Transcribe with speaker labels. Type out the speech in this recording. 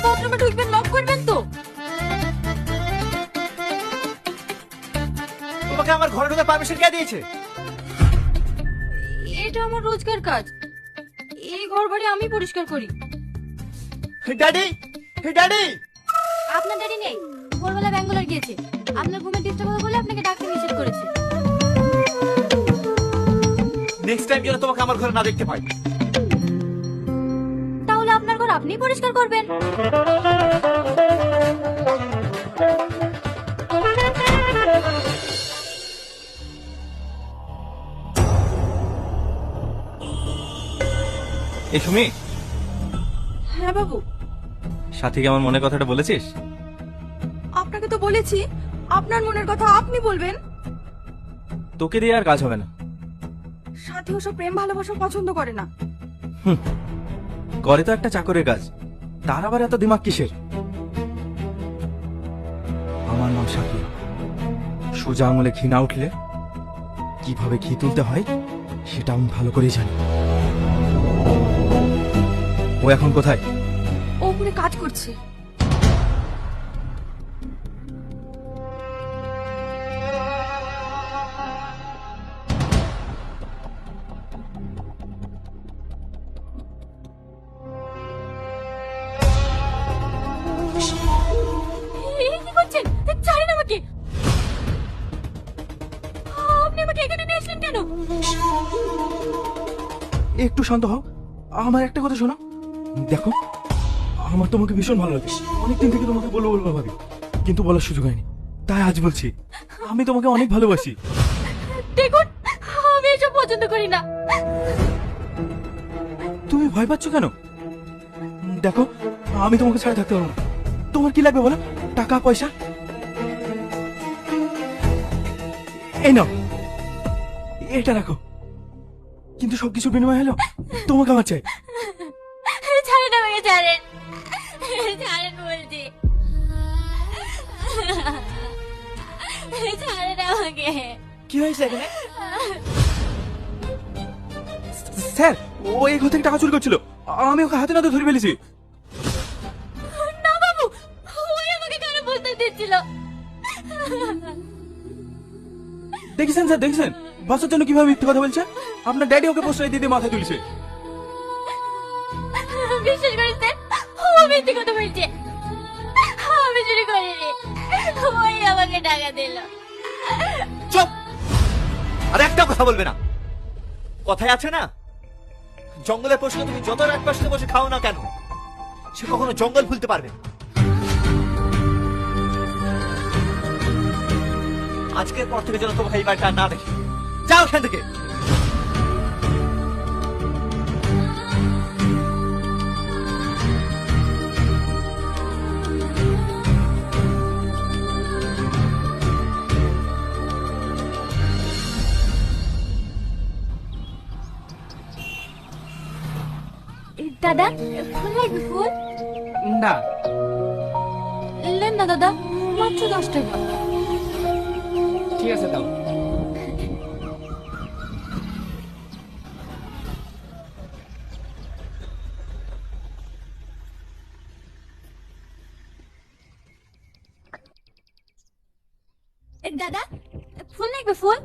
Speaker 1: বাথরুমে ঢুকবেন, লক করবেন তো?
Speaker 2: তোমাকে আমার ঘরে ঢোকার পারমিশন কে দিয়েছে?
Speaker 1: এটা আমার রোজকার কাজ। এই ঘর বাড়ি আমি পরিষ্কার করি।
Speaker 2: Daddy, daddy.
Speaker 1: আপনার ড্যাডি নেই, ভোরবেলা ব্যাঙ্গালোর গিয়েছে। আপনার ঘুমে ডিস্টার্ব হবে বলে আপনাকে ডাকতে নিষেধ করেছে।
Speaker 2: নেক্সট টাইম যেন তোমাকে আমার ঘরে না দেখতে পাই।
Speaker 1: তাহলে আপনার ঘর আপনিই পরিষ্কার করবেন।
Speaker 2: এই সুমি,
Speaker 3: হ্যাঁ বাবু,
Speaker 2: সাথীকে আমার মনের কথাটা বলেছিস?
Speaker 3: আপনাকে তো বলেছি আপনার মনের কথা আপনি বলবেন।
Speaker 2: তোকে দিয়ে আর কাজ হবে না।
Speaker 3: সাথী ওসব প্রেম ভালোবাসা পছন্দ করে না।
Speaker 2: করে তো একটা চাকরের কাজ, তার আবার এত দিমাগ কিসের? আমার নাম সাথী। সোজা আঙুলে ঘি না উঠলে কিভাবে ঘি তুলতে হয় সেটা আমি ভালো করেই জানি। ও এখন কোথায়?
Speaker 3: ও উপরে কাজ করছে।
Speaker 1: কি করছেন? ছাড়েন আমাকে। আপনি আমাকে এখানে নিয়ে আসলেন কেন?
Speaker 2: একটু শান্ত হও, আমার একটা কথা শোনো। দেখো, আমার তোমাকে ভীষণ ভালো লাগে। অনেকদিন থেকে তোমাকে বলবো বলবো ভাবি, কিন্তু বলার সুযোগ হয়নি, তাই আজ বলছি। আমি তোমাকে অনেক ভালোবাসি।
Speaker 1: দেখুন, আমি এসব পছন্দ করি না।
Speaker 2: তুমি ভয় পাচ্ছ কেন? দেখো, আমি তোমাকে ছাড়া থাকতে পারবো না। তোমার কি লাগবে বলো? টাকা পয়সা? এই নাও, এটা রাখো। কিন্তু সবকিছু বিনিময় হলো তোমাকে আমার চাই।
Speaker 1: ছাড়েন আমাকে, ছাড়েন। ছাড়েন বলছি। ছাড়েন আমাকে।
Speaker 2: কি হয়েছে এখানে? স্যার, ও এই ঘর থেকে টাকা চুরি করছিল, আমি ওকে হাতে নাতে ধরে ফেলেছি।
Speaker 1: না বাবু, ওই আমাকে কেন বলতে দিচ্ছিল?
Speaker 2: দেখেছেন স্যার, দেখেছেন বাচ্চার জন্য কিভাবে মিথ্যে কথা বলছে? আপনার ড্যাডি ওকে প্রশ্রয় দিয়ে দিয়ে মাথায় তুলছে।
Speaker 1: বিশ্বাস করেন স্যার, ও মিথ্যে কথা বলছে। আমি চুরি করিনি, ওই আমাকে টাকা দিল।
Speaker 2: চুপ! আর একটা কথা বলবে না। কথায় আছে না, জঙ্গলের পশুকে তুমি যত রাত পাশে বসে খাও না কেন, সে কখনো জঙ্গল ভুলতে পারবে না। আজকের পর থেকে যেন তোমাকে এই বাড়িটা না দেখি। যাও এখান থেকে।
Speaker 1: দাদা, ফুল লাগবে? ফুল
Speaker 4: না,
Speaker 1: নেন না দাদা, মাত্র 10 টাকা।
Speaker 4: ঠিক আছে দাও।
Speaker 1: দাদা, ফুল লাগবে? ফুল